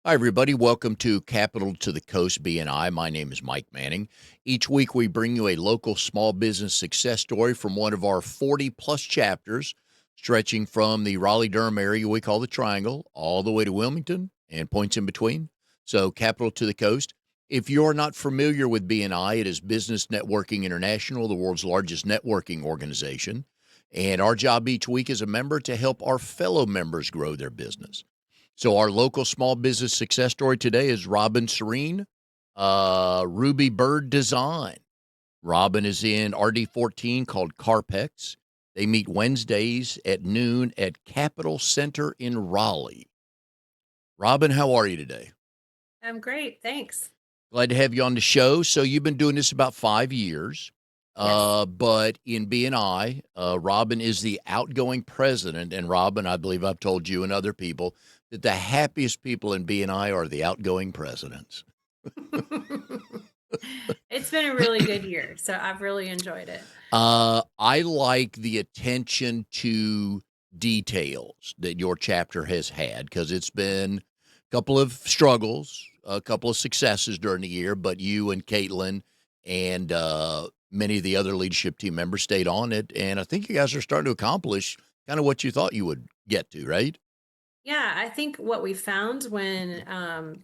Hi, everybody. Welcome to Capital to the Coast BNI. My name is Mike Manning. Each week, we bring you a local small business success story from one of our 40 plus chapters, stretching from the Raleigh Durham area we call the Triangle all the way to Wilmington and points in between. So, Capital to the Coast. If you're not familiar with BNI, it is Business Networking International, the world's largest networking organization. And our job each week as a member to help our fellow members grow their business. So our local small business success story today is Robin Sarine, Ruby Bird Design. Robin is in RD14 called Carpex. They meet Wednesdays at noon at Capitol Center in Raleigh. Robin, how are you today? I'm great, thanks. Glad to have you on the show. So you've been doing this about 5 years, Yes. but in BNI, Robin is the outgoing president. And Robin, I believe I've told you and other people that the happiest people in BNI are the outgoing presidents. It's been a really good year, so I've really enjoyed it. I like the attention to details that your chapter has had because it's been a couple of struggles, a couple of successes during the year, but you and Caitlin and many of the other leadership team members stayed on it. And I think you guys are starting to accomplish kind of what you thought you would get to, right? Yeah, I think what we found when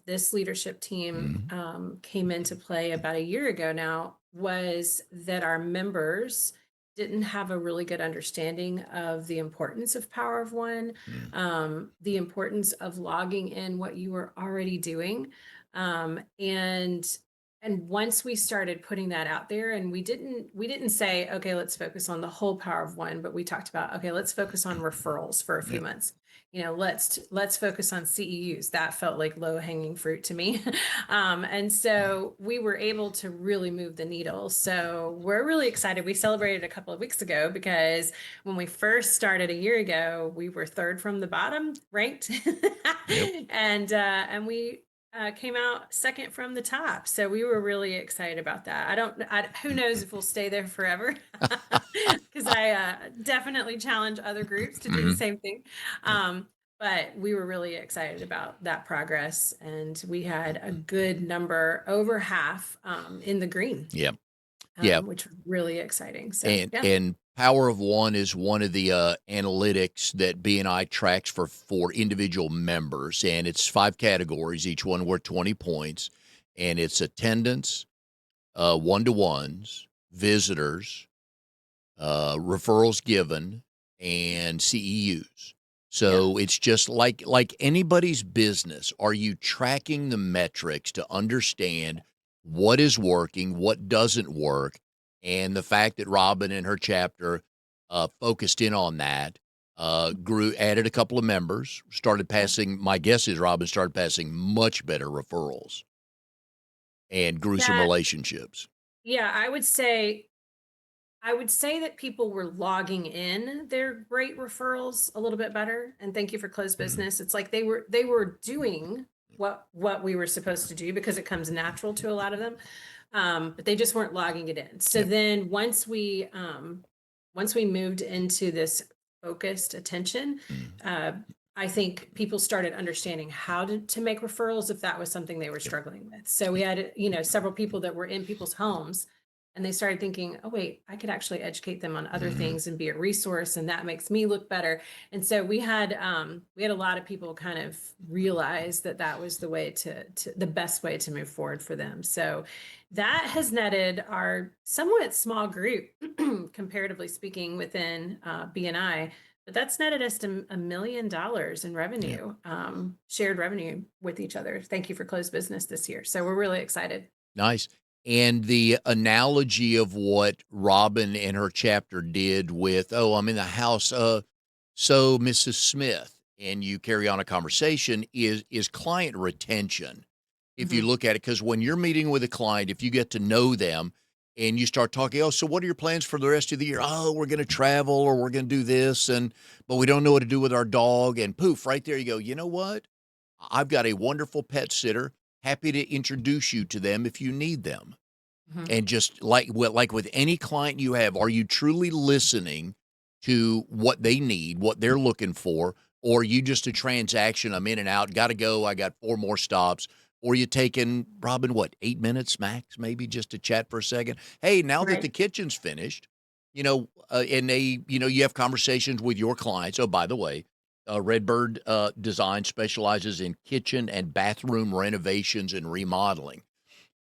this leadership team Mhm. came into play about a year ago now was that our members didn't have a really good understanding of the importance of Power of One, Mm. the importance of logging in what you were already doing, and once we started putting that out there, and we didn't say, okay, let's focus on the whole Power of One, but we talked about, okay, let's focus on referrals for a few Yeah. months. Let's focus on CEUs. That felt like low hanging fruit to me. And so we were able to really move the needle. So we're really excited. We celebrated a couple of weeks ago because when we first started a year ago, we were third from the bottom ranked. Yep. And we came out second from the top. So we were really excited about that. Who knows if we'll stay there forever, because I definitely challenge other groups to do the Mhm. same thing. Yep. Um, but we were really excited about that progress, and we had a good number, over half, in the green, Yep. Yep. which was really exciting. So And yeah. and Power of One is one of the analytics that BNI tracks for individual members, and it's 5 categories, each one worth 20 points, and it's attendance, one-to-ones, visitors, referrals given, and CEUs. Yeah. So it's just like anybody's business. Are you tracking the metrics to understand what is working, what doesn't work, and the fact that Robin in her chapter focused in on that, grew, added a couple of members, started Yeah. passing. My guess is Robin started passing much better referrals and grew some That relationships. yeah, I would say that people were logging in their great referrals a little bit better. And thank you for closed Mhm. business. It's like they were doing what we were supposed to do because it comes natural to a lot of them. But they just weren't logging it in. So Yep. then once we moved into this focused attention, Mhm. uh, I think people started understanding how to make referrals if that was something they were Yep. struggling with. So we had, several people that were in people's homes, and they started thinking, oh wait, I could actually educate them on other Mhm. things and be a resource, and that makes me look better. And so we had a lot of people kind of realize that that was the best way to move forward for them. So that has netted our somewhat small group, comparatively speaking, within BNI, but that's netted us to $1 million in Yeah. revenue, shared revenue with each other. Thank you for closed business this year. So we're really excited. Nice. And the analogy of what Robin and her chapter did with, oh, I'm in the house, so Mrs. Smith, and you carry on a conversation is client retention. If you Mhm. look at it, because when you're meeting with a client, if you get to know them and you start talking, oh, so what are your plans for the rest of the year? Oh, we're going to travel or we're going to do this, and but we don't know what to do with our dog. And poof, right there you go. You know what? I've got a wonderful pet sitter. Happy to introduce you to them if you need them. Mhm. And just like with any client you have, are you truly listening to what they need, what they're looking for, or you just a transaction, I'm in and out, gotta go, I got 4 more stops, or you taking, Robin, what, 8 minutes max, maybe just to chat for a second? "Hey, now that the Right. kitchen's finished," and you have conversations with your clients. "Oh, by the way, Redbird, Design specializes in kitchen and bathroom renovations and remodeling."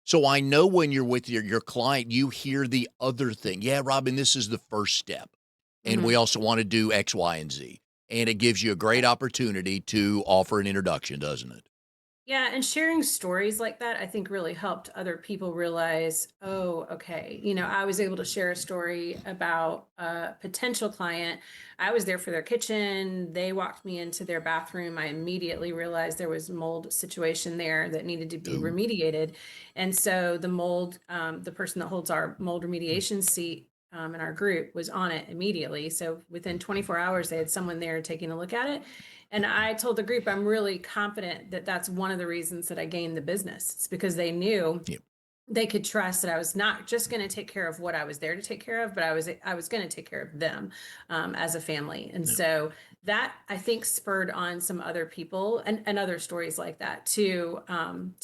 So I know when you're with your client, you hear the other thing. "Yeah, Robin, this is the first step, and we Mhm. also wanna do X, Y, and Z." And it gives you a great opportunity to offer an introduction, doesn't it? Yeah, and sharing stories like that, I think really helped other people realize, oh, okay, I was able to share a story about a potential client. I was there for their kitchen. They walked me into their bathroom. I immediately realized there was mold situation there that needed to be Ooh. remediated. And so the person that holds our mold remediation seat in our group was on it immediately. So within 24 hours, they had someone there taking a look at it. And I told the group, I'm really confident that that's one of the reasons that I gained the business. It's because they knew Yeah. they could trust that I was not just going to take care of what I was there to take care of, but I was going to take care of them as a family. And Yeah. so that I think spurred on some other people and other stories like that to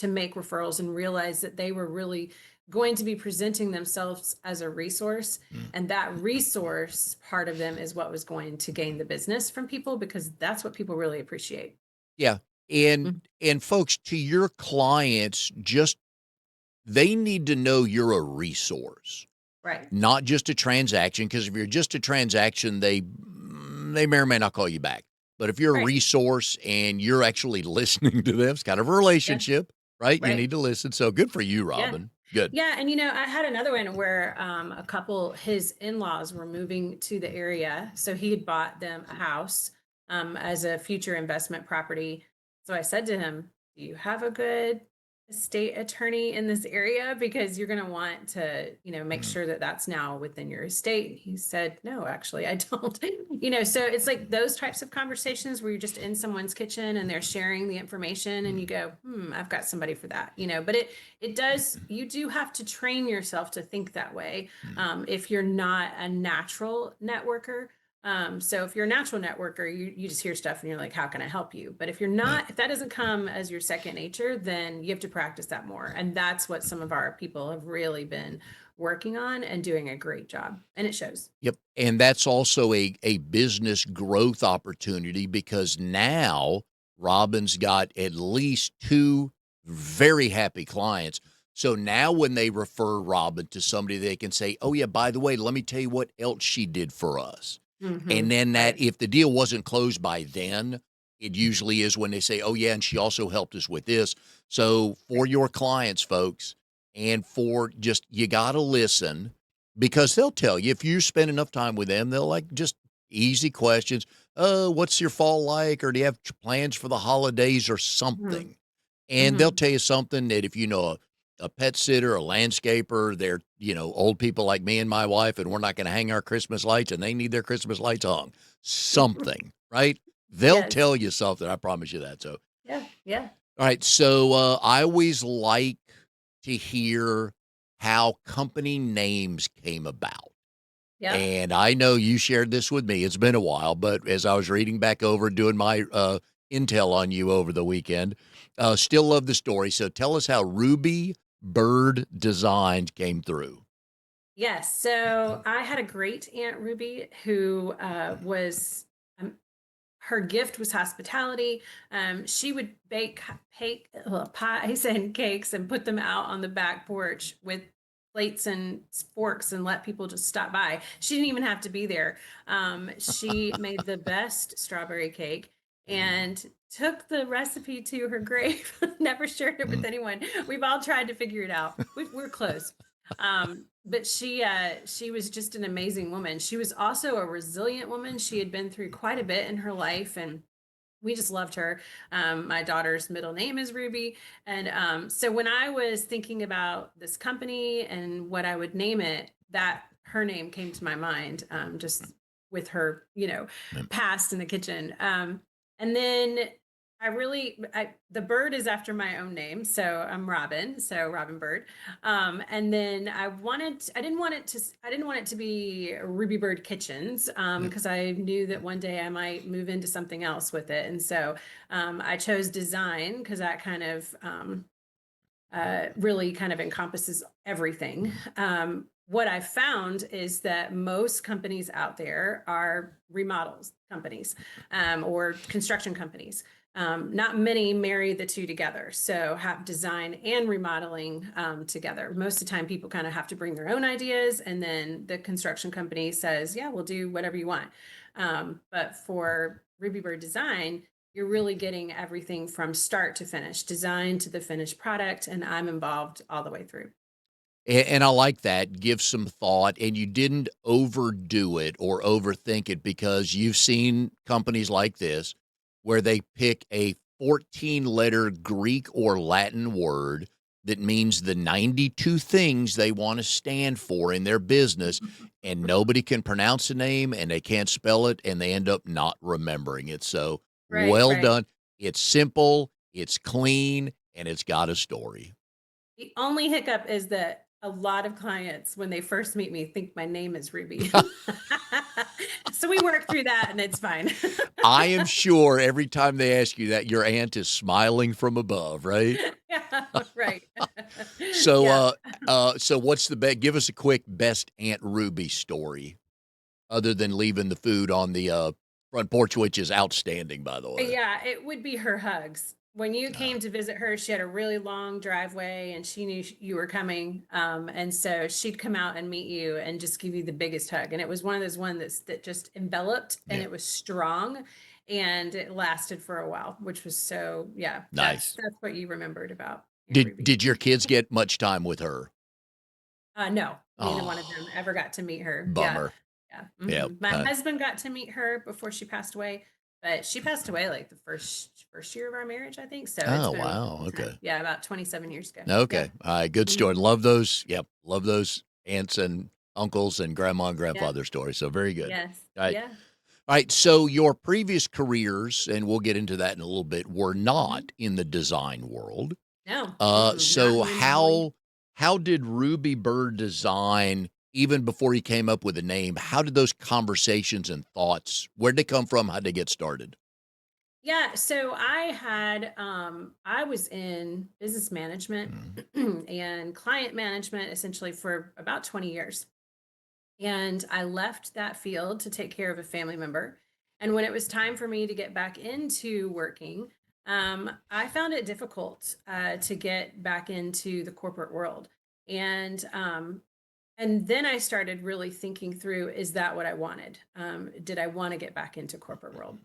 make referrals and realize that they were really going to be presenting themselves as a resource. Mm. And that resource part of them is what was going to gain the business from people because that's what people really appreciate. Yeah. And Mhm. and folks, to your clients, just they need to know you're a resource, Right. not just a transaction. Because if you're just a transaction, they may or may not call you back. But if you're a Right. resource and you're actually listening to them, it's kind of a Yeah. relationship, right? You Right. need to listen. So good for you, Yeah. Robin. Good. Yeah, and I had another one where a couple, his in-laws were moving to the area, so he had bought them a house as a future investment property. So I said to him, "Do you have a good estate attorney in this area? Because you're going to want to, make Mm, sure that that's now within your estate." He said, "No, actually, I don't." So it's like those types of conversations where you're just in someone's kitchen and they're sharing the information, and you mm, go, I've got somebody for that." But it does, you do have to train yourself to think that way mm. if you're not a natural networker. So if you're a natural networker, you just hear stuff and you're like, how can I help you? But if you're Right. not, if that doesn't come as your second nature, then you have to practice that more. And that's what some of our people have really been working on and doing a great job. And it shows. Yep, and that's also a business growth opportunity because now Robin's got at least 2 very happy clients. So now when they refer Robin to somebody, they can say, "Oh, yeah, by the way, let me tell you what else she did for us." And then that Right. if the deal wasn't closed by then, it usually is when they say, "Oh, yeah, and she also helped us with this." So for Right. your clients, folks, and for just you gotta listen because they'll tell you if you spend enough time with them, they'll like just easy questions. "Oh, what's your fall like?" Or "Do you have plans for the holidays?" or hmm something. And they'll hmm tell you something that if you know a pet sitter, a landscaper, they're, old people like me and my wife, and we're not going to hang our Christmas lights and they need their Christmas lights hung. Something, right? They'll yes. tell you something. I promise you that. So, Yeah. Yeah. all right. So, I always like to hear how company names came about. Yep. And I know you shared this with me. It's been a while, but as I was reading back over, doing my intel on you over the weekend, still love the story. So tell us how Ruby Bird Designs came through. Yes. So I had a great Aunt Ruby who was, um, her gift was hospitality. She would bake pies and cakes and put them out on the back porch with plates and forks and let people just stop by. She didn't even have to be there. She made the best strawberry cake and took the recipe to her grave. Never shared it with Mm, anyone. We've all tried to figure it out. We're close. But she was just an amazing woman. She was also a resilient woman. She had been through quite a bit in her life, and we just loved her. My daughter's middle name is Ruby. And so when I was thinking about this company and what I would name it, that her name came to my mind, just with her, mm, past in the kitchen. And then the bird is after my own name, so I'm Robin, so Robin Bird. And then I didn't want it to be Ruby Bird Kitchens, Yep. because I knew that one day I might move into something else with it. And so I chose design because that kind of really kind of encompasses everything. What I found is that most companies out there are remodels companies, or construction companies. Not many marry the two together. So have design and remodeling together. Most of the time, people kind of have to bring their own ideas, and then the construction company says, "Yeah, we'll do whatever you want." But for Ruby Bird Design, you're really getting everything from start to finish, design to the finished product, and I'm involved all the way through. And I like that. Give some thought, and you didn't overdo it or overthink it because you've seen companies like this where they pick a 14-letter Greek or Latin word that means the 92 things they want to stand for in their business, and nobody can pronounce the name and they can't spell it, and they end up not remembering it. So Right, well right. done. It's simple, it's clean, and it's got a story. The only hiccup is that a lot of clients, when they first meet me, think my name is Ruby. So we work through that and it's fine. I am sure every time they ask you that, your aunt is smiling from above, right? Yeah, right. So, Yeah. so what's the bet? Give us a quick best Aunt Ruby story, other than leaving the food on the front porch, which is outstanding, by the way. Yeah, it would be her hugs. When you Uh, came to visit her, she had a really long driveway and she knew you were coming. And so she'd come out and meet you and just give you the biggest hug. And it was one of those ones that just enveloped, and yeah, it was strong and it lasted for a while, which was so, yeah, nice. that's what you remembered about Aunt Ruby. Did your kids get much time with her? No, neither one of them Oh, ever got to meet her. Yeah. bummer. Yeah. Yeah. My husband got to meet her before she passed away, but she passed away like the first year of our marriage, I think. So it's Oh, been a wow. long time. Okay. Yeah, about 27 years ago. Yeah. Okay. All right. Good story. Mhm. Love those. Yep. Love those aunts and uncles and grandma and Yeah. grandfather stories. So very good. Yes. All right. Yeah. All right. So your previous careers, and we'll get into that in a little bit, were Mhm. not in the design world. No. Not So me and Molly. how did Ruby Bird Design, even before you came up with a name, how did those conversations and thoughts, where'd they come from? How'd they get started? Yeah, so I was in business management Mm, and client management essentially for about 20 years. And I left that field to take care of a family member. And when it was time for me to get back into working, I found it difficult to get back into the corporate world. And and then I started really thinking through, is that what I wanted? Did I want to get back into corporate world?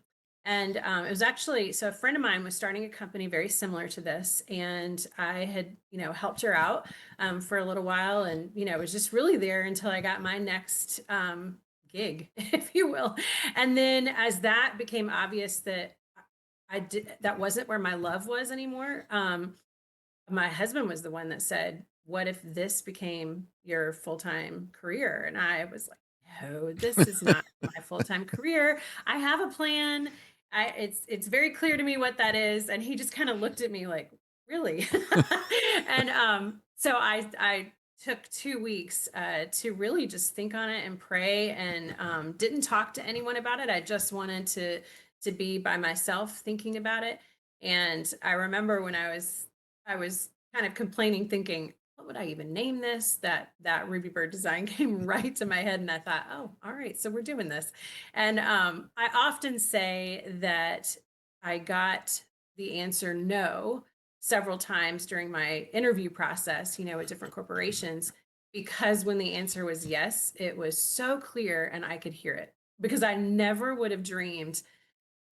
And it was actually, so a friend of mine was starting a company very similar to this, and I had, helped her out for a little while, and was just really there until I got my next gig, if you will. And then as that became obvious that that wasn't where my love was anymore. My husband was the one that said, "What if this became your full-time career?" And I was like, "No, this is not my full-time career. I have a plan. It's very clear to me what that is." And he just kind of looked at me like, "Really?" And so I took 2 weeks to really just think on it and pray, and didn't talk to anyone about it. I just wanted to be by myself thinking about it. And I remember when I was kind of complaining, thinking, what would I even name this? That Ruby Bird design came right to my head, and I thought, oh, all right, so we're doing this. And I often say that I got the answer no several times during my interview process, at different corporations, because when the answer was yes, it was so clear and I could hear it. Because I never would have dreamed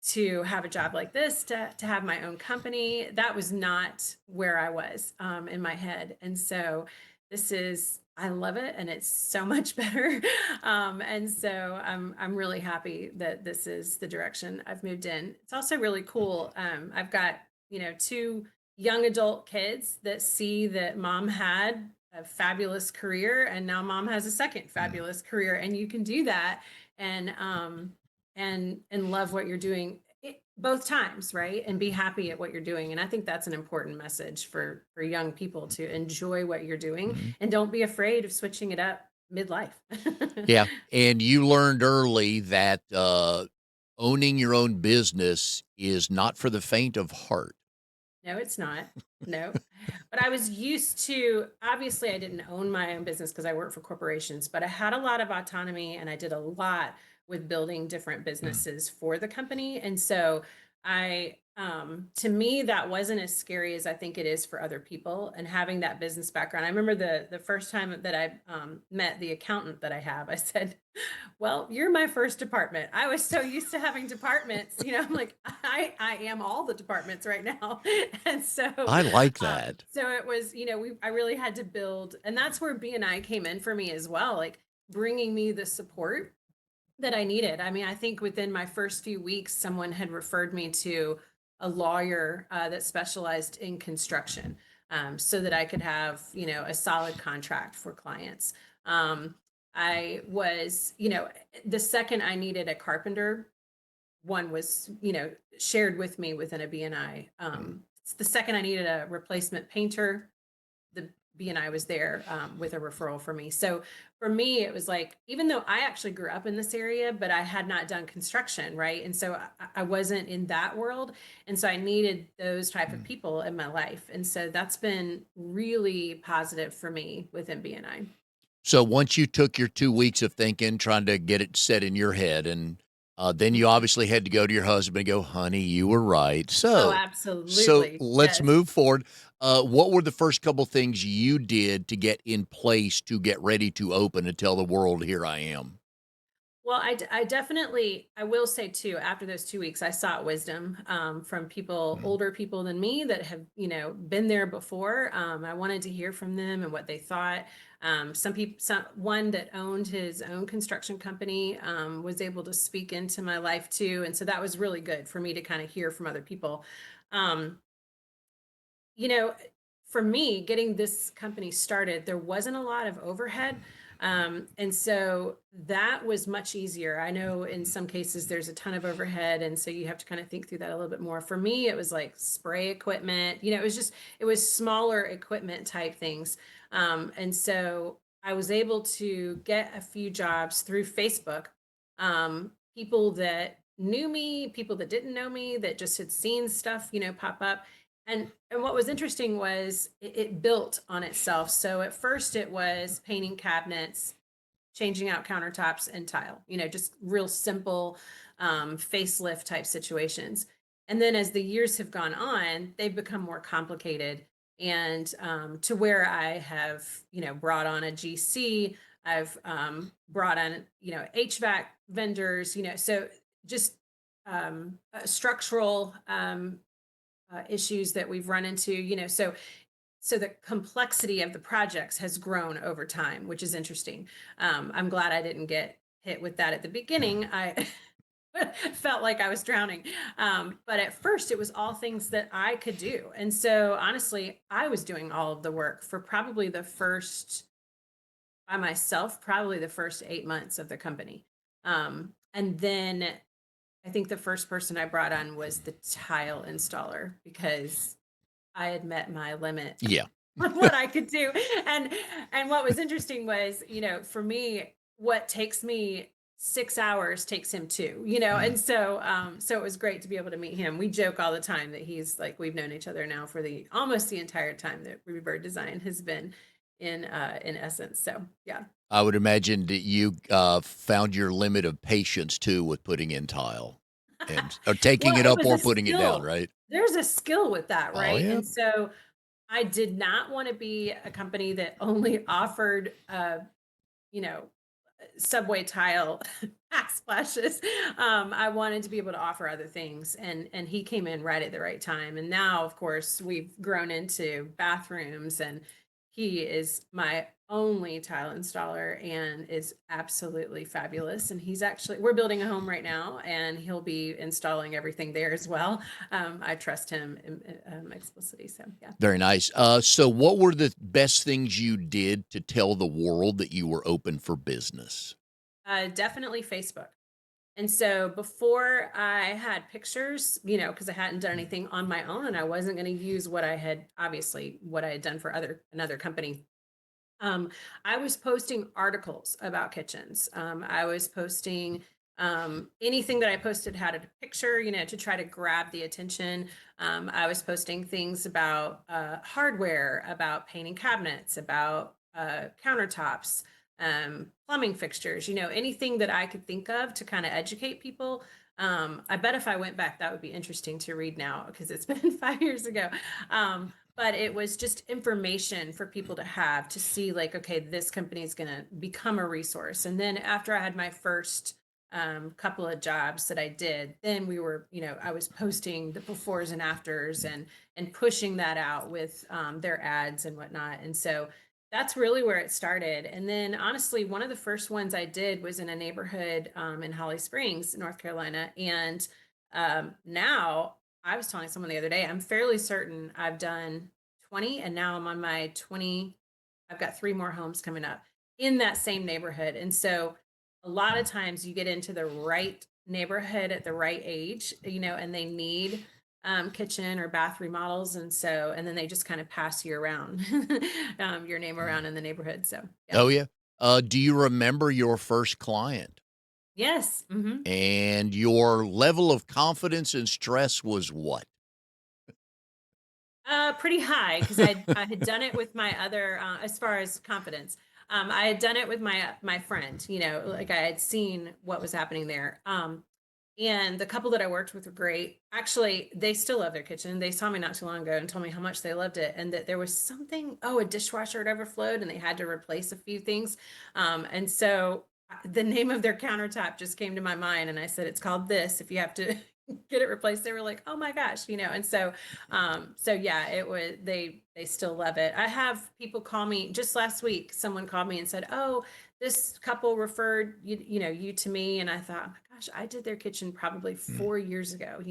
to have a job like this, to have my own company. That was not where I was in my head. And so I love it, and it's so much better. And so I'm really happy that this is the direction I've moved in. It's also really cool. I've got, two young adult kids that see that mom had a fabulous career, and now mom has a second mm. fabulous career, and you can do that. And love what you're doing. both times, right? And be happy at what you're doing. And I think that's an important message for young people to enjoy what you're doing Mhm. and don't be afraid of switching it up midlife. Yeah, and you learned early that, owning your own business is not for the faint of heart. No, it's not. No. But I was used to, obviously, I didn't own my own business because I worked for corporations, but I had a lot of autonomy and I did a lot with building different Mm. businesses for the company. And so to me, that wasn't as scary as I think it is for other people. And having that business background, I remember the first time that I met the accountant that I have, I said, well, you're my first department. I was so used to having departments, I'm like, I am all the departments right now. And I like that. so it was, I really had to build, and that's where BNI came in for me as well, like bringing me the support that I needed. I mean, I think within my first few weeks, someone had referred me to a lawyer that specialized in construction, so that I could have, a solid contract for clients. Um, I was, the second I needed a carpenter, one was, shared with me within a BNI. Mm. The second I needed a replacement painter, the BNI was there with a referral for me. So for me, it was like, even though I actually grew up in this area, but I had not done construction, right? And so I wasn't in that world. And so I needed those type of Mm. people in my life. And so that's been really positive for me within BNI. So once you took your 2 weeks of thinking, trying to get it set in your head, and, then you Mhm. obviously had to go to your husband and go, "Honey, you were right." Oh, So absolutely. let's Yes. move forward. What were the first couple things you did to get in place to get ready to open and tell the world, "Here I am"? Well, I definitely, I will say too, after those 2 weeks, I sought wisdom from people, Mm. older people than me that have, been there before. I wanted to hear from them and what they thought. Some people, one that owned his own construction company was able to speak into my life too. And so that was really good for me to kind of hear from other people. Um, you know, for me, getting this company started, there wasn't a lot of overhead. And so that was much easier. I know in some cases there's a ton of overhead. And so you have to kind of think through that a little bit more. For me, it was like spray equipment, it was smaller equipment type things. And so I was able to get a few jobs through Facebook. People that knew me, people that didn't know me, that just had seen stuff, pop up, and what was interesting was it built on itself. So at first it was painting cabinets, changing out countertops and tile, just real simple facelift type situations. And then as the years have gone on, they've become more complicated, and to where I have, brought on a GC, I've brought on, HVAC vendors, so just structural issues that we've run into, so the complexity of the projects has grown over time, which is interesting. I'm glad I didn't get hit with that at the beginning. I felt like I was drowning. But at first, it was all things that I could do. And so, honestly, I was doing all of the work for probably by myself, probably the first 8 months of the company. And then I think the first person I brought on was the tile installer because I had met my limit Yeah. on what I could do. And what was interesting was, for me, what takes me 6 hours takes him 2, Mm. and so it was great to be able to meet him. We joke all the time that he's like, we've known each other now for the almost the entire time that Ruby Bird Design has been in essence. So yeah. I would imagine that you, found your limit of patience too with putting in tile and or taking Well, it it up was a or putting it down, skill. right? There's a skill with that, Oh, right? yeah. And so I did not want to be a company that only offered you know, subway tile backsplashes. I wanted to be able to offer other things, and he came in right at the right time. And now, of course, we've grown into bathrooms, and he is my only tile installer and is absolutely fabulous. And we're building a home right now, and he'll be installing everything there as well. I trust him in explicitly. So yeah. Very nice. So what were the best things you did to tell the world that you were open for business? Definitely Facebook. And so before I had pictures, because I hadn't done anything on my own and I wasn't going to use what I had done for another company. um, I was posting articles about kitchens. I was posting anything that I posted had a picture, to try to grab the attention. I was posting things about hardware, about painting cabinets, about countertops, plumbing fixtures, anything that I could think of to kind of educate people. I bet if I went back, that would be interesting to read now because it's been 5 years ago. But it was just information for people to have to see, like, okay, this company is going to become a resource. And then after I had my first couple of jobs that I did, then I was posting the befores and afters and pushing that out with their ads and whatnot. And so that's really where it started. And then honestly, one of the first ones I did was in a neighborhood in Holly Springs, North Carolina. And now I was telling someone the other day, I'm fairly certain I've done 20 and now I'm on my 20. I've got 3 more homes coming up in that same neighborhood. And so a lot of times you get into the right neighborhood at the right age, and they need kitchen or bath remodels. And then they just kind of pass you around, your name around in the neighborhood. So, yeah. Oh, yeah. Do you remember your first client? Yes. And your level of confidence and stress was what? Pretty high because I had done it with my other, as far as confidence. I had done it with my friend. Like I had seen what was happening there. And the couple that I worked with were great. Actually, they still love their kitchen. They saw me not too long ago and told me how much they loved it, and that there was something. Oh, a dishwasher had overflowed, and they had to replace a few things. And so the name of their countertop just came to my mind, and I said, "It's called this. If you have to." Get it replaced. They were like, "Oh my gosh," and so yeah, it was they still love it. I have people call me just last week. Someone called me and said, "Oh, this couple referred you to me," and I thought, "Oh my gosh, I did their kitchen probably Mm. 4 years ago."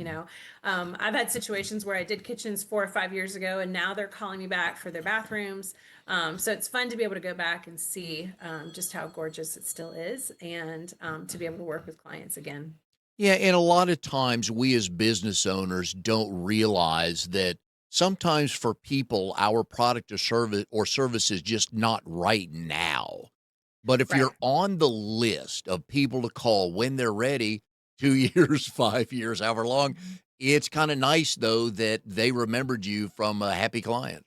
I've had situations where I did kitchens 4 or 5 years ago, and now they're calling me back for their bathrooms. So it's fun to be able to go back and see just how gorgeous it still is, and to be able to work with clients again. Yeah, and a lot of times we as business owners don't realize that sometimes for people, our product or service is just not right now. But if Right. you're on the list of people to call when they're ready, 2 years, 5 years, however long, it's kinda nice though that they remembered you from a happy client.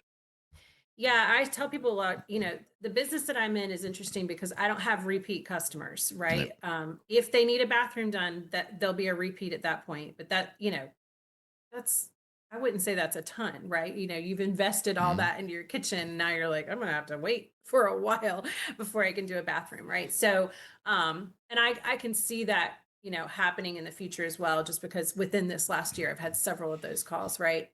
Yeah, I tell people a lot, the business that I'm in is interesting because I don't have repeat customers, Yep. right? If they need a bathroom done, that there'll be a repeat at that point. But that's I wouldn't say that's a ton, right? You've invested all Mhm. that into your kitchen. Now you're like, I'm gonna have to wait for a while before I can do a bathroom, right? So, and I can see that, happening in the future as well, just because within this last year I've had several of those calls, right?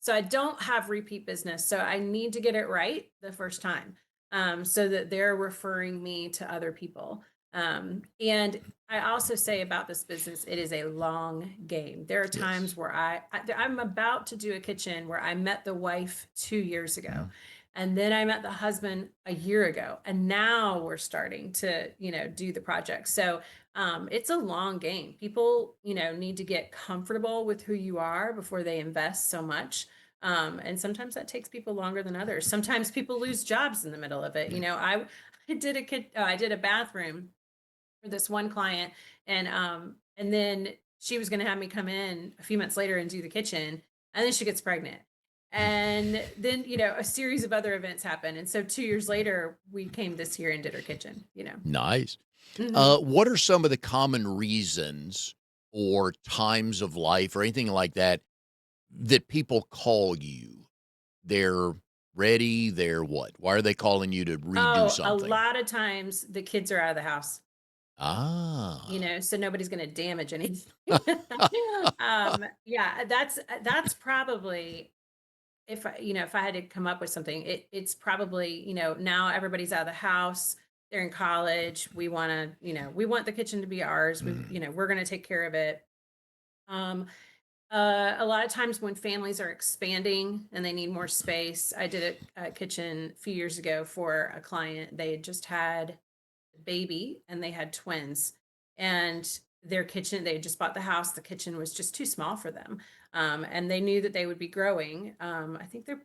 So I don't have repeat business, so I need to get it right the first time, so that they're referring me to other people. And I also say about this business, it is a long game. There are Yes. times where I'm about to do a kitchen where I met the wife 2 years ago, Mhm. and then I met the husband a year ago, and now we're starting to, do the project. So it's a long game. People, need to get comfortable with who you are before they invest so much. And sometimes that takes people longer than others. Sometimes people lose jobs in the middle of it. Yeah. I did a bathroom for this one client, and then she was going to have me come in a few months later and do the kitchen, and then she gets pregnant, and then a series of other events happen, and so 2 years later we came this year and did her kitchen. Nice. Mhm. What are some of the common reasons or times of life or anything like that that people call you? They're ready, they're what? Why are they calling you to redo Oh, a something? lot of times the kids are out of the house, Ah. so nobody's going to damage anything. Yeah, that's probably, if I had to come up with something, it's probably, now everybody's out of the house, they're in college. We want the kitchen to be ours. Mm. We're going to take care of it. Um, a lot of times when families are expanding and they need more space, I did a kitchen a few years ago for a client. They had just had a baby and they had twins, and their kitchen, they just bought the house, the kitchen was just too small for them. And they knew that they would be growing. I think they're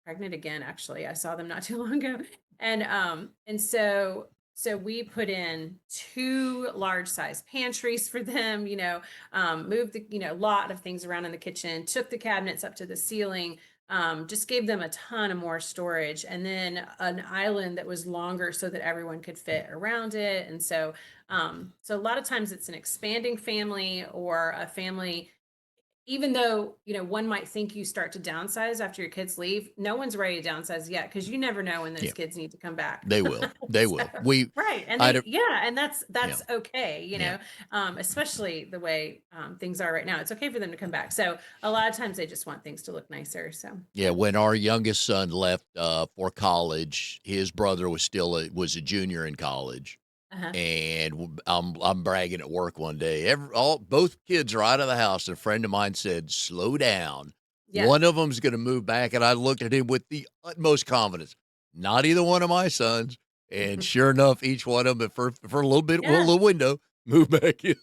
pregnant again, actually. I saw them not too long ago. And so we put in two large size pantries for them, moved the, lot of things around in the kitchen, took the cabinets up to the ceiling, just gave them a ton of more storage, and then an island that was longer so that everyone could fit around it. And so a lot of times it's an expanding family, or a family, even though, one might think you start to downsize after your kids leave, no one's ready to downsize yet, because you never know when those Yeah, kids need to come back. they will. They So, will. We, right. And I don't, yeah, and that's yeah, that's okay, yeah. especially the way things are right now. It's okay for them to come back. So a lot of times they just want things to look nicer. So Yeah, yeah. when our youngest son left for college, his brother was a junior in college, Uh-huh. and I'm bragging at work one day. Both kids are out of the house, and a friend of mine said, "Slow down. Yeah. One of them's going to move back." And I looked at him with the utmost confidence. Not either one of my sons. And sure enough, each one of them, for a little bit, well, a Yeah. little window, moved back in.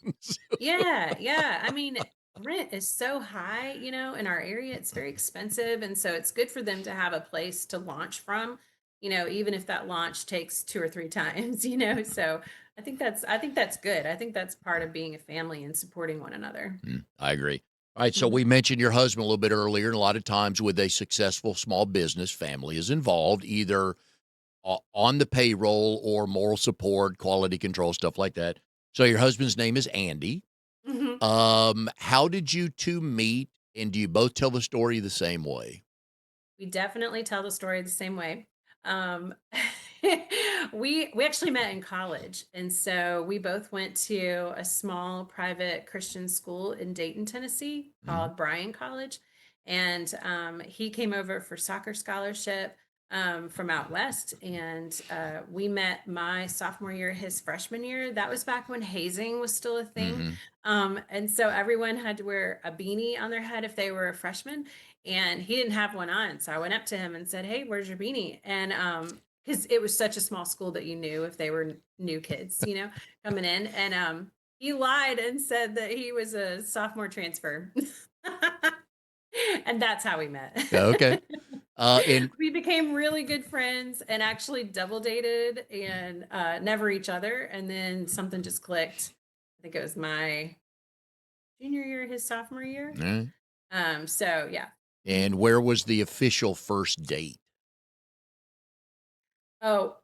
Yeah, yeah. I mean, rent is so high, in our area. It's very expensive. And so it's good for them to have a place to launch from, even if that launch takes two or three times, So I think that's good. I think that's part of being a family and supporting one another. I agree. All right, so we Mhm. mentioned your husband a little bit earlier, and a lot of times with a successful small business, family is involved, either on the payroll or moral support, quality control, stuff like that. So your husband's name is Andy. Mhm. How did you two meet, and do you both tell the story the same way? We definitely tell the story the same way. Um, we actually met in college, and so we both went to a small private Christian school in Dayton, Tennessee, Mhm, called Bryan College. And he came over for soccer scholarship from out west, and we met my sophomore year, his freshman year. That was back when hazing was still a thing, mhm. and so everyone had to wear a beanie on their head if they were a freshman, and he didn't have one on. So I went up to him and said, "Hey, where's your beanie?" And because it was such a small school that you knew if they were new kids, coming in. And he lied and said that he was a sophomore transfer. And that's how we met. Okay. And We became really good friends and actually double dated, and never each other. And then something just clicked. I think it was my junior year, his sophomore year. mm, So yeah. Mhm. and where was the official first date? Oh,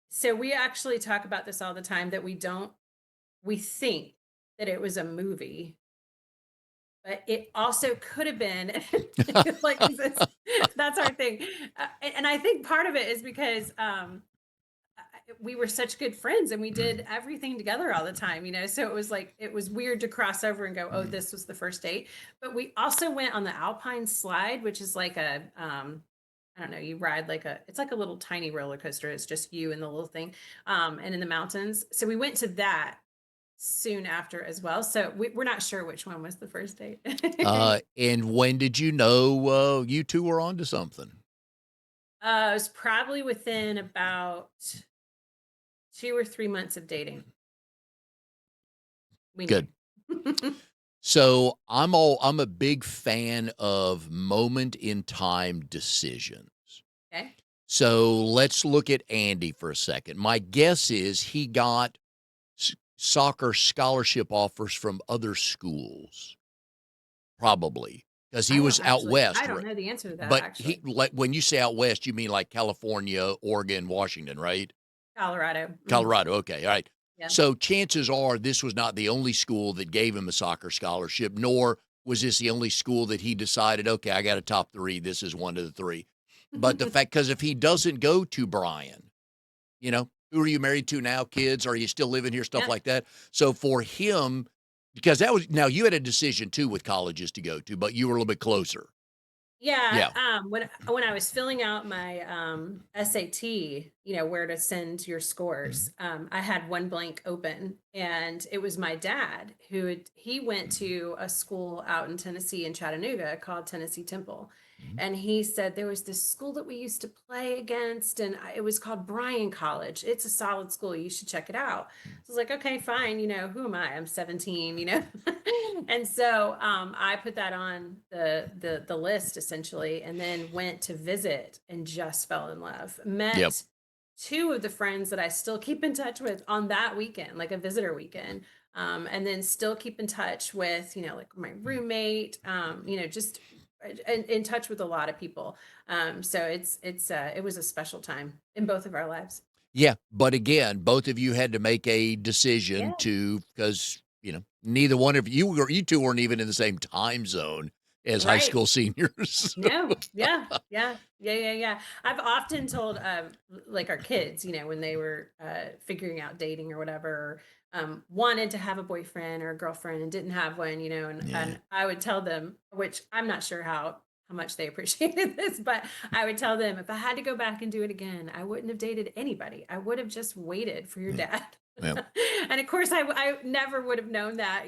so we actually talk about this all the time, that we think that it was a movie, but it also could have been like, 'cause that's our thing. And I think part of it is because we were such good friends and we did Mm, everything together all the time, so it was like, it was weird to cross over and go, oh, mm, this was the first date. But we also went on the Alpine slide, which is like a I don't know, you ride like it's like a little tiny roller coaster. It's just you and the little thing, and in the mountains. So we went to that soon after as well. So we're not sure which one was the first date. and when did you know you two were onto something? It was probably within about 2 or 3 months of dating. We knew. Good. So I'm a big fan of moment in time decisions. Okay. So let's look at Andy for a second. My guess is he got soccer scholarship offers from other schools, probably because he was out I west. don't know the answer to that, But he, actually. like, when you say out west, you mean like California, Oregon, Washington, right? Colorado. Mhm. Colorado. Okay. All right. Yeah. So chances are this was not the only school that gave him a soccer scholarship, nor was this the only school that he decided, okay, I got a top three. This is one of the three. But the fact, because if he doesn't go to Brian, who are you married to now? Kids? Are you still living here? Stuff Yeah. like that. So for him, because that was, now you had a decision too with colleges to go to, but you were a little bit closer. Yeah, Yeah. when I was filling out my, SAT, where to send your scores, Mhm. I had one blank open, and it was my dad he went Mhm. to a school out in Tennessee in Chattanooga called Tennessee Temple, Mhm. and he said there was this school that we used to play against, and it was called Bryan College. It's a solid school. You should check it out. So I was like, okay, fine. Who am I? I'm 17. And so I put that on the list essentially, and then went to visit and just fell in love. Yep. Met two of the friends that I still keep in touch with on that weekend, like a visitor weekend. And then still keep in touch with, like my roommate, just in touch with a lot of people. So it was a special time in both of our lives. Yeah, but again, both of you had to make a decision Yeah. to because, neither one of you 2 weren't even in the same time zone as high Right. school seniors. No, yeah, yeah, yeah, yeah, yeah. I've often told, like our kids, when they were figuring out dating or whatever, or, wanted to have a boyfriend or a girlfriend and didn't have one, and Yeah. I would tell them, which I'm not sure how much they appreciated this, but I would tell them if I had to go back and do it again, I wouldn't have dated anybody. I would have just waited for your Yeah. dad. Yeah. And of course, I never would have known that,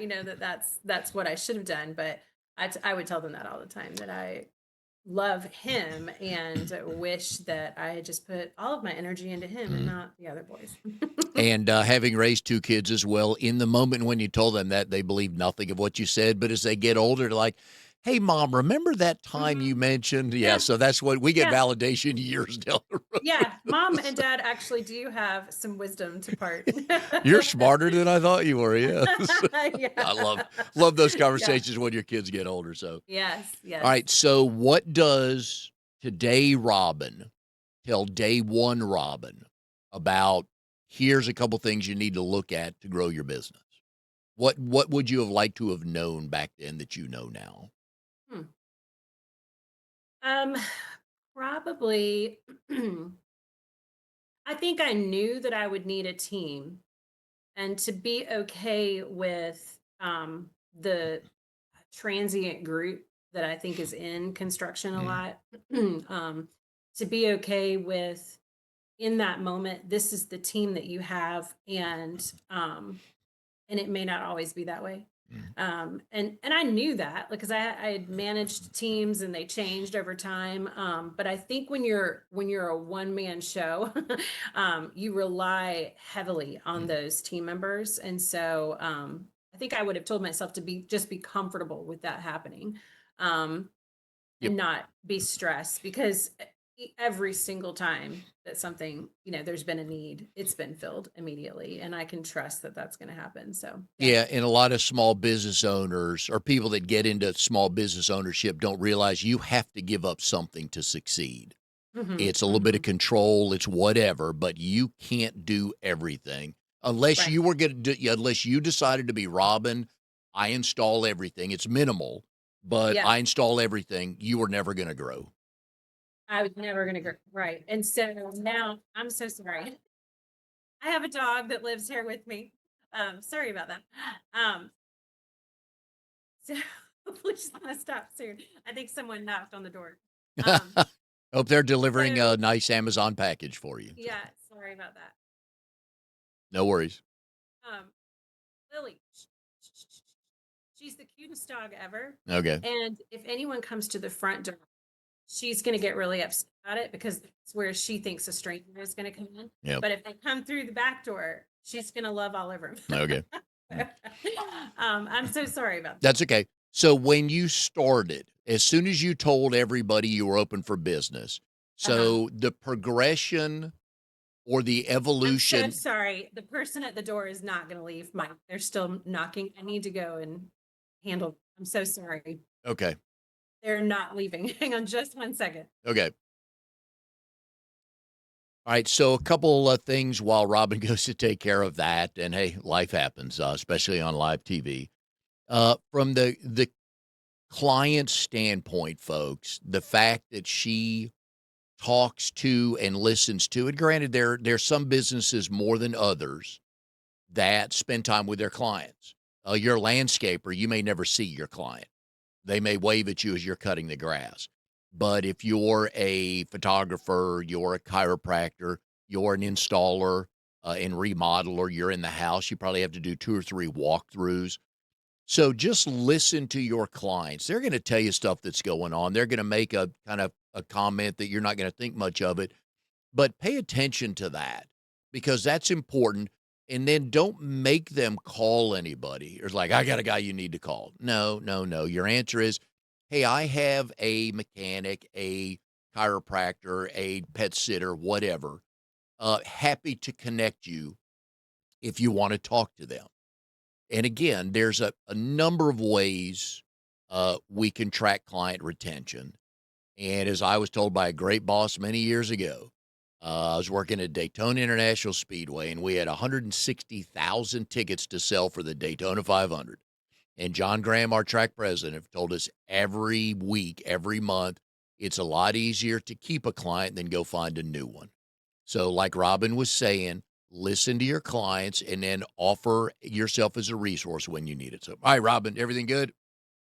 that's what I should have done, but I would tell them that all the time that I love him and wish that I had just put all of my energy into him and Mhm. not the other boys. And, having raised 2 kids as well, in the moment when you told them that, they believed nothing of what you said, but as they get older, they're like, "Hey, mom, remember that time you Mhm. mentioned?" Yeah, Yeah, so that's what we get yeah, validation years down the road. yeah. Mom and dad actually do have some wisdom to part. You're smarter than I thought you were, yes. I Yeah. love those Yeah. conversations when your kids get older, so Yes, all yes. right, so what does today Robin tell day one Robin about, "Here's a couple things you need to look at to grow your business"? What would you have liked to have known back then that you know now? Hmm. Um, Probably, I think I knew that I would need a team and to be okay with the transient group that I think is in construction a Mm, lot. To be okay with in that moment, this is the team that you have, and it may not always be that way. mm, And I knew that because I had managed teams and they changed over time. But I think when you're a one man show, you rely heavily on mm. those team members, and so I think I would have told myself to be comfortable with that happening. Um, Yep. and not be stressed because every single time that something, there's been a need, it's been filled immediately, and I can trust that that's going to happen. So, yeah. Yeah, and a lot of small business owners or people that get into small business ownership don't realize you have to give up something to succeed. Hmm. It's a little bit of Hmm. control, it's whatever, but you can't do everything unless Right. you were gonna do unless you decided to be Robin, I install everything. It's minimal, but Yeah. I install everything. You were never gonna grow. I was never going to go. Right. And so now I'm so sorry. I have a dog that lives here with me. Sorry about that. Um, so we just want to stop soon. I think someone knocked on the door. Um, Hope they're delivering a so nice Amazon package for you. So, yeah, sorry about that. no worries. Um, Lily, she's the cutest dog ever. Okay. And if anyone comes to the front door, she's going to get really upset about it because it's where she thinks a stranger is going to come in. Yep. But if they come through the back door, she's going to love all over them. Okay. Mm. I'm so sorry about that. That's okay. So when you started, as soon as you told everybody you were open for business, Uh-huh. so the progression or the I'm so evolution. sorry. The person at the door is not going to leave. They're still knocking. I need to go and handle. I'm so sorry. Okay. They're not leaving. Hang on just 1 second. Okay. All right. So a couple of things while Robin goes to take care of that, and hey, life happens, especially on live TV. From the client standpoint, folks, the fact that she talks to and listens to, and granted, there's some businesses more than others that spend time with their clients. You're a landscaper, you may never see your client. They may wave at you as you're cutting the grass. But if you're a photographer, you're a chiropractor, you're an installer, and remodeler, you're in the house, you probably have to do 2 or 3 walkthroughs. So just listen to your clients. They're gonna tell you stuff that's going on. They're gonna make a kind of a comment that you're not gonna think much of it, but pay attention to that because that's important. And then don't make them call anybody. It's like, I got a guy you need to call. No, no, no. Your answer is, hey, I have a mechanic, a chiropractor, a pet sitter, whatever. Happy to connect you if you want to talk to them. And again, there's a number of ways we can track client retention. And as I was told by a great boss many years ago, I was working at Daytona International Speedway, and we had 160,000 tickets to sell for the Daytona 500. And John Graham, our track president, told us every week, every month, it's a lot easier to keep a client than go find a new one. So, like Robin was saying, listen to your clients and then offer yourself as a resource when you need it. So, all right, Robin, everything good?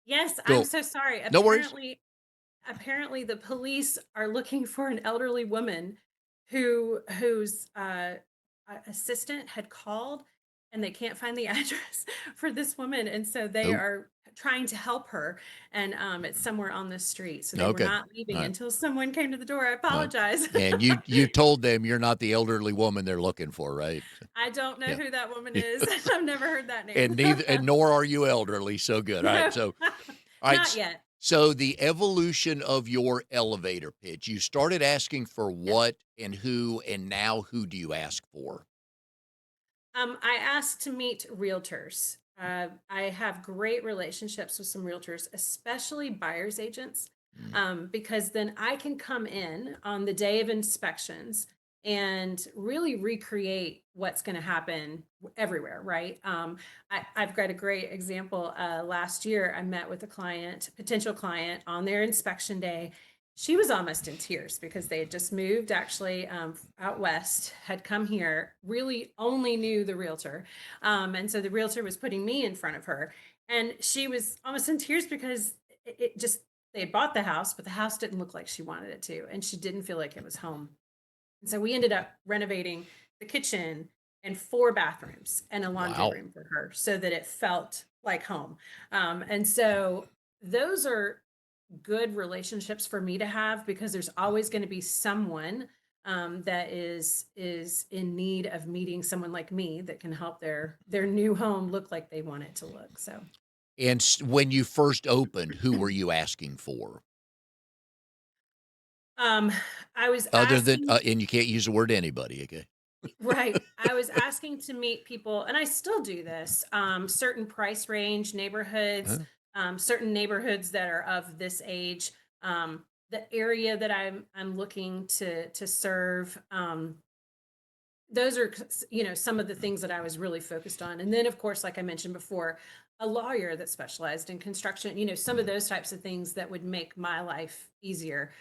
Yes, I'm Cool. so sorry. No worries. Apparently the police are looking for an elderly woman whose assistant had called and they can't find the address for this woman, and so they Oh, are trying to help her, and it's somewhere on the street, so they were okay. not All leaving right. until someone came to the door. I Uh, apologize. and you told them you're not the elderly woman they're looking for, right? I don't know Yeah. who that woman Yeah. is. I've never heard that name. And neither and nor are you elderly, so good. All right, No, so all right, not yet. so the evolution of your elevator pitch, you started asking for Yes. what and who, and now who do you ask for? I asked to meet realtors. I have great relationships with some realtors, especially buyer's agents, Mm, because then I can come in on the day of inspections and really recreate what's going to happen everywhere, right? I've got a great example. Last year, I met with a client, potential client, on their inspection day. She was almost in tears because they had just moved actually out west, had come here, really only knew the realtor. And so the realtor was putting me in front of her. And she was almost in tears because it just, they had bought the house, but the house didn't look like she wanted it to. And she didn't feel like it was home. And so we ended up renovating the kitchen and 4 bathrooms and a laundry wow. room for her so that it felt like home. And so those are good relationships for me to have because there's always going to be someone that is in need of meeting someone like me that can help their new home look like they want it to look. So And when you first opened, who were you asking for? um I was Other than asking. and you can't use the word anybody, okay? Right. I was asking to meet people, and I still do this, certain price range neighborhoods, Huh? certain neighborhoods that are of this age, the area that I'm looking to serve. Those are, some of the things that I was really focused on. And then, of course, like I mentioned before, a lawyer that specialized in construction, some of Mm. those types of things that would make my life easier.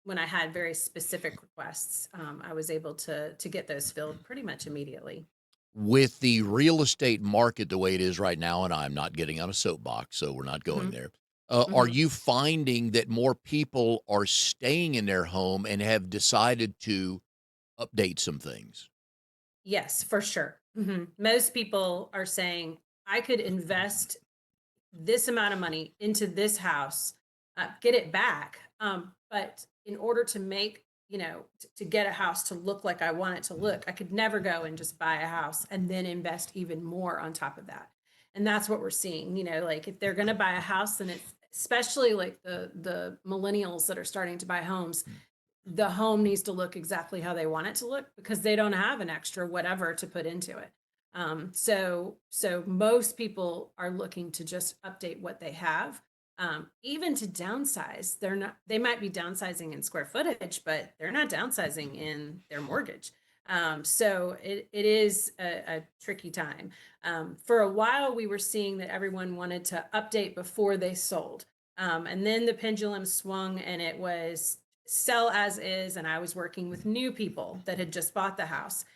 When I had very specific requests, I was able to get those filled pretty much immediately. With the real estate market the way it is right now, and I'm not getting on a soapbox, so we're not going Hmm. there. Are Hmm. you finding that more people are staying in their home and have decided to update some things? Yes, for sure. Most people are saying, I could invest this amount of money into this house, get it back. But in order to make, to get a house to look like I want it to look, I could never go and just buy a house and then invest even more on top of that. And that's what we're seeing. Like if they're going to buy a house, and it's especially like the millennials that are starting to buy homes, Mm. the home needs to look exactly how they want it to look because they don't have an extra whatever to put into it. So most people are looking to just update what they have, even to downsize. They might be downsizing in square footage, but they're not downsizing in their mortgage. So it is a tricky time. For a while, we were seeing that everyone wanted to update before they sold. And then the pendulum swung and it was sell as is. And I was working with new people that had just bought the house.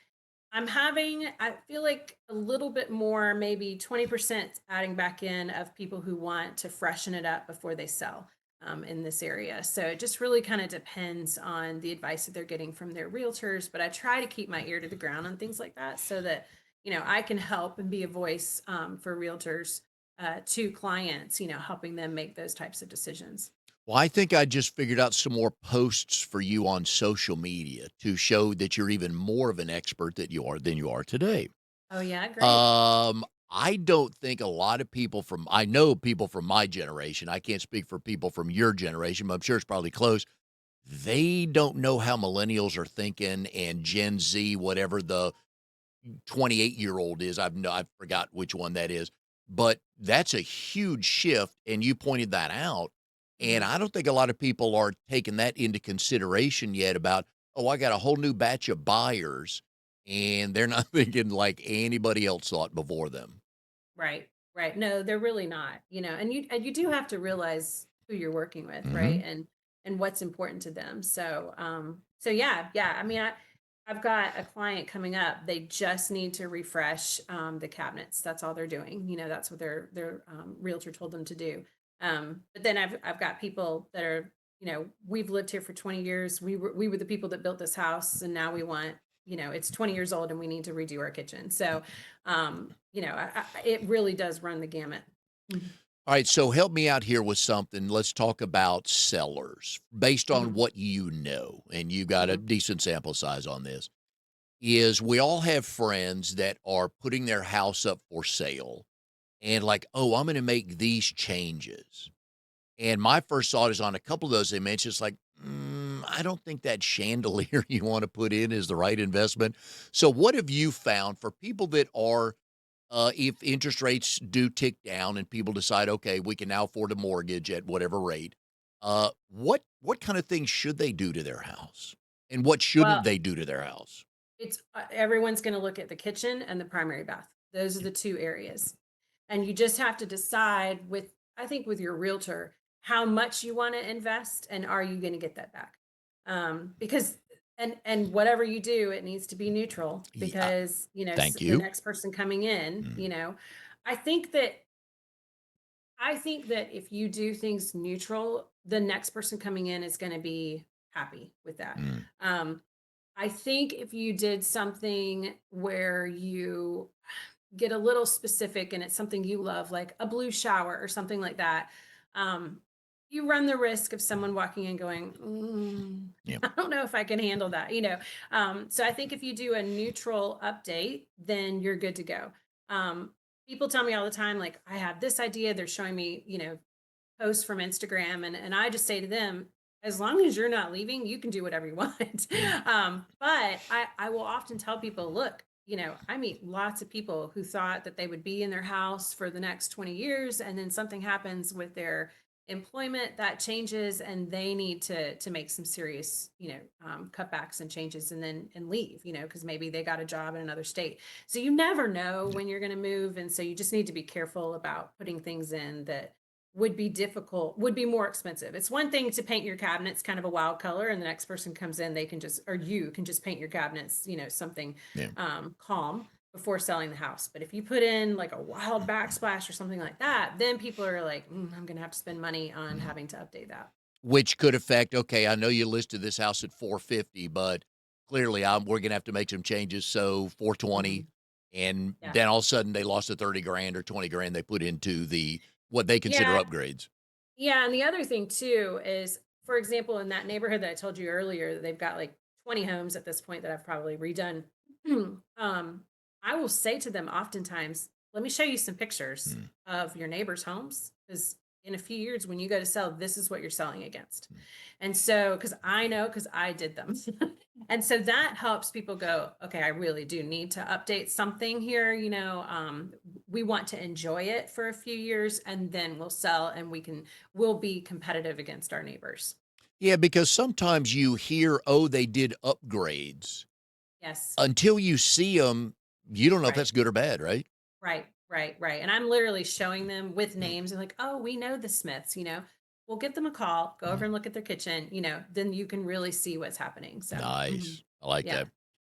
I feel like a little bit more, maybe 20% adding back in of people who want to freshen it up before they sell. in this area. So it just really kind of depends on the advice that they're getting from their realtors. But I try to keep my ear to the ground on things like that so that, I can help and be a voice for realtors to clients, helping them make those types of decisions. Well, I think I just figured out some more posts for you on social media to show that you're even more of an expert that you are than you are today. Oh, yeah, great. I don't think a lot of people from I know people from my generation. I can't speak for people from your generation, but I'm sure it's probably close. They don't know how millennials are thinking and Gen Z, whatever the 28-year-old is. I forgot which one that is, but that's a huge shift, and you pointed that out, and Mhm. I don't think a lot of people are taking that into consideration yet about, "Oh, I got a whole new batch of buyers," and they're not thinking like anybody else thought before them. Right, right. No, they're really not, and you do have to realize who you're working with, right? Mhm. And what's important to them. So so yeah, yeah. I mean, I've got a client coming up. They just need to refresh the cabinets. That's all they're doing. That's what their realtor told them to do. But then I've got people that are, we've lived here for 20 years. We were the people that built this house, and now we want, it's 20 years old and we need to redo our kitchen. So it really does run the gamut. Mhm. Alright, so help me out here with something. Let's talk about sellers based on Mhm. what you know, and you got a Mhm. decent sample size on this. Is we all have friends that are putting their house up for sale and like, "Oh, I'm gonna make these changes." And my first thought is on a couple of those they mentioned, it's like, I don't think that chandelier you wanna put in is the right investment. So what have you found for people that are, if interest rates do tick down and people decide, "Okay, we can now afford a mortgage at whatever rate," what kind of things should they do to their house? And what shouldn't Well, they do to their house? it's everyone's going to look at the kitchen and the primary bath. Those are the two areas. And you just have to decide with, I think, with your realtor, how much you want to invest and are you going to get that back? Because and whatever you do, it needs to be neutral Yeah, because, thank the you. next person coming in, Mm, I think that I think that if you do things neutral, the next person coming in is going to be happy with that. mm, Um, I think if you did something where you get a little specific and it's something you love, like a blue shower or something like that, um, you run the risk of someone walking in going, yeah, I don't know if I can handle that, So I think if you do a neutral update, then you're good to go. People tell me all the time, like, I have this idea, they're showing me, posts from Instagram, and I just say to them, as long as you're not leaving, you can do whatever you want. mm, But I will often tell people, look, I meet lots of people who thought that they would be in their house for the next 20 years, and then something happens with their employment that changes, and they need to make some serious, cutbacks and changes, and leave, because maybe they got a job in another state. So you never know yeah, when you're going to move, and so you just need to be careful about putting things in that would be difficult, would be more expensive. It's one thing to paint your cabinets kind of a wild color and the next person comes in, they can just, or you can just paint your cabinets, something yeah. calm before selling the house. But if you put in like a wild backsplash or something like that, then people are like, I'm going to have to spend money on Mhm. having to update that. Which could affect, okay, I know you listed this house at 450, but clearly we're gonna have to make some changes, so 420, Mhm. and Yeah. then all of a sudden they lost the 30 grand or 20 grand they put into the what they consider Yeah. upgrades. Yeah, and the other thing too is, for example, in that neighborhood that I told you earlier, they've got like 20 homes at this point that I've probably redone. um, I will say to them oftentimes, let me show you some pictures Mm, of your neighbors' homes. Because in a few years, when you go to sell, this is what you're selling against. mm. And so, because I know, because I did them. And so that helps people go, okay, I really do need to update something here. We want to enjoy it for a few years and then we'll sell and we'll be competitive against our neighbors. Yeah, because sometimes you hear, "Oh, they did upgrades." Yes. Until you see them, you don't know if Right. that's good or bad, right? Right. Right. Right. And I'm literally showing them with Mm, names and like, oh, we know the Smiths, we'll get them a call, go over mm. and look at their kitchen, then you can really see what's happening. So, Nice. I like yeah. that.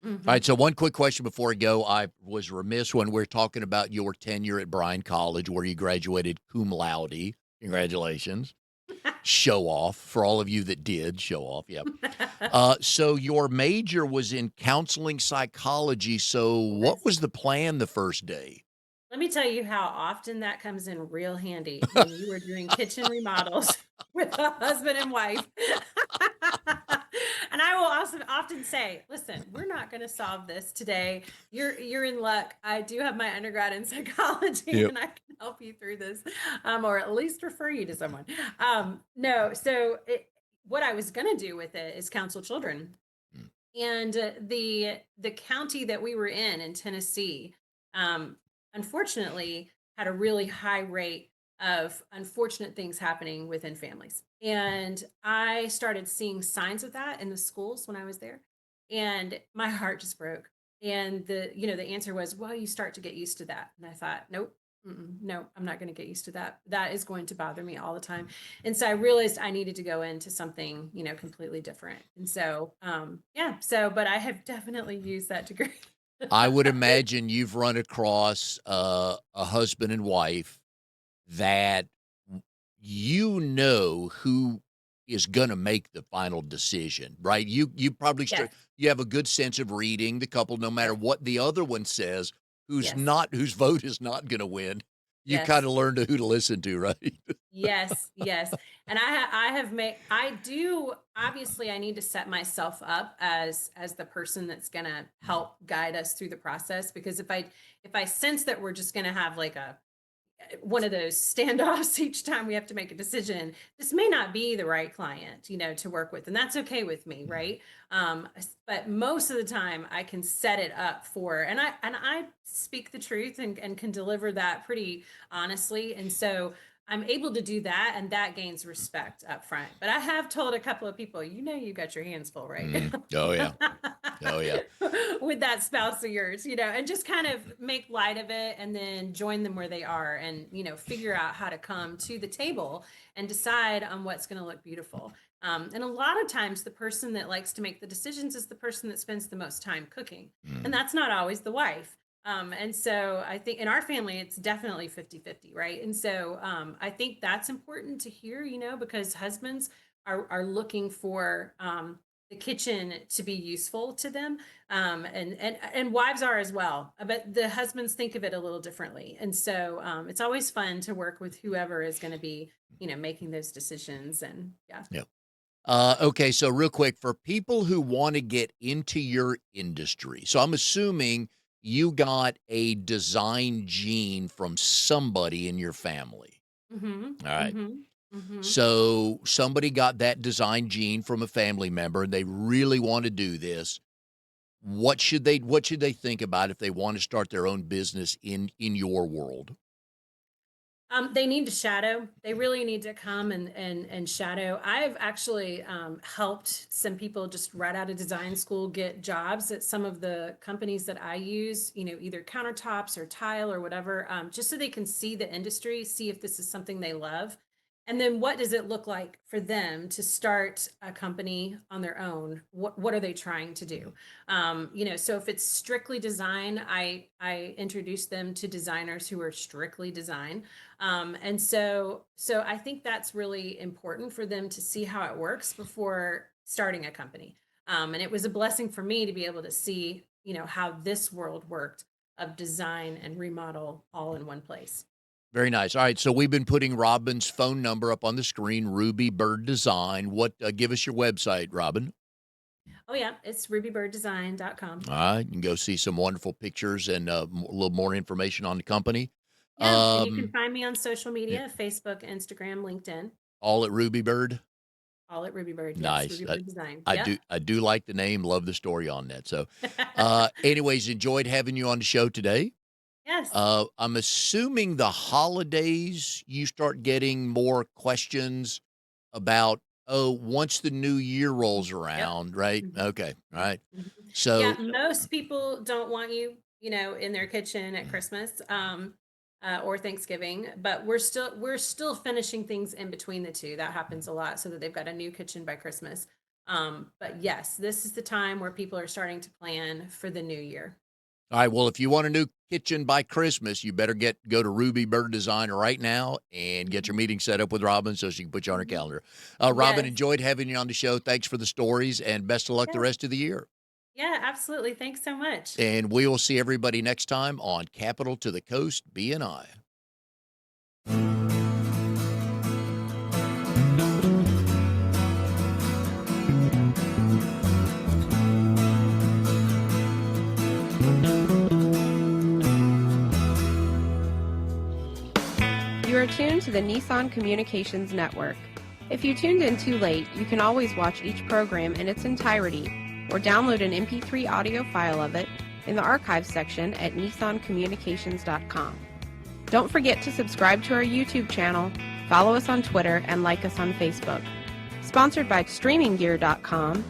All Hmm. right, so one quick question before I go. I was remiss when we're talking about your tenure at Bryan College, where you graduated cum laude. Congratulations. show off for all of you that did show off. Yeah. So your major was in counseling psychology. So what Yes. was the plan the first day? Let me tell you how often that comes in real handy when you are doing kitchen remodels with a husband and wife. And I will also often say, "Listen, we're not going to solve this today. You're in luck. I do have my undergrad in psychology, Yep. and I can help you through this, or at least refer you to someone." No, so what I was going to do with it is counsel children, Mm. and the county that we were in Tennessee, um, unfortunately, had a really high rate of unfortunate things happening within families. And I started seeing signs of that in the schools when I was there. And my heart just broke. And the answer was, well, you start to get used to that. And I thought, nope, no, I'm not going to get used to that. That is going to bother me all the time. And so I realized I needed to go into something, completely different. And so, yeah, but I have definitely used that degree. I would imagine you've run across a husband and wife that who is going to make the final decision, right? You probably Yes. you have a good sense of reading the couple, no matter Yep. what the other one says, Yes. whose vote is not going to win. You kind Yes. of learn to who to listen to, right? Yes, yes. And I have made I do obviously I need to set myself up as the person that's going to help guide us through the process, because if I sense that we're just going to have like a one of those standoffs each time we have to make a decision, this may not be the right client, to work with, and that's okay with me, right? But most of the time I can set it up for, and I speak the truth and can deliver that pretty honestly, and so I'm able to do that, and that gains respect up front. But I have told a couple of people, you got your hands full, right? Mm. Oh yeah. Oh yeah. With that spouse of yours, and just kind of make light of it and then join them where they are, and, figure out how to come to the table and decide on what's going to look beautiful. And a lot of times, the person that likes to make the decisions is the person that spends the most time cooking. And Mm. that's not always the wife. And so I think in our family, it's definitely 50-50, right? And so I think that's important to hear, because husbands are looking for the kitchen to be useful to them, and wives are as well, but the husbands think of it a little differently, and so it's always fun to work with whoever is going to be making those decisions, and yeah. Yeah. Okay, so real quick, for people who want to get into your industry, so I'm assuming you got a design gene from somebody in your family. Mm-hmm. All right. Mm-hmm. Mm-hmm. So somebody got that design gene from a family member and they really want to do this. What should they think about if they want to start their own business in your world? They need to shadow. They really need to come and shadow. I've actually helped some people just right out of design school get jobs at some of the companies that I use. Either countertops or tile or whatever, just so they can see the industry, see if this is something they love, and then what does it look like for them to start a company on their own. What are they trying to do? So if it's strictly design, I introduce them to designers who are strictly design, and so I think that's really important for them to see how it works before starting a company. And it was a blessing for me to be able to see, how this world worked, of design and remodel all in one place. Very nice. All right, so we've been putting Robin's phone number up on the screen, Ruby Bird Design. Give us your website, Robin. Oh yeah, it's rubybirddesign.com. All right, you can go see some wonderful pictures and a little more information on the company. Yeah, and you can Um, find me on social yeah, media: Facebook, Instagram, LinkedIn, all at Ruby Bird. all at Rubybird. Yes, Nice. Rubybird Design. I Yep. do I do like the name. Love the story on that. So, anyways, enjoyed having you on the show today. Yes. I'm assuming the holidays you start getting more questions about, oh, once the new year rolls Yep. around, right? Mhm, Okay, all mhm, right. mhm. Yeah, So, most people don't want you, in their kitchen at Christmas, or Thanksgiving, but we're still finishing things in between the two. That happens a lot, so that they've got a new kitchen by Christmas. But yes, this is the time where people are starting to plan for the new year. All right. Well, if you want a new kitchen by Christmas, you better go to Ruby Bird Design right now and get your meeting set up with Robin so she can put you on her calendar. Robin, Yes. enjoyed having you on the show. Thanks for the stories and best of luck the Yeah. rest of the year. Yeah, absolutely. Thanks so much. And we will see everybody next time on Capital to the Coast BNI. You are tuned to the Nissan Communications Network. If you tuned in too late, you can always watch each program in its entirety or download an MP3 audio file of it in the archives section at nissancommunications.com. Don't forget to subscribe to our YouTube channel, follow us on Twitter, and like us on Facebook. Sponsored by StreamingGear.com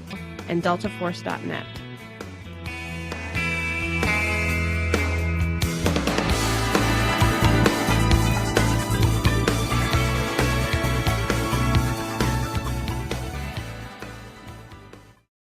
and DeltaForce.net.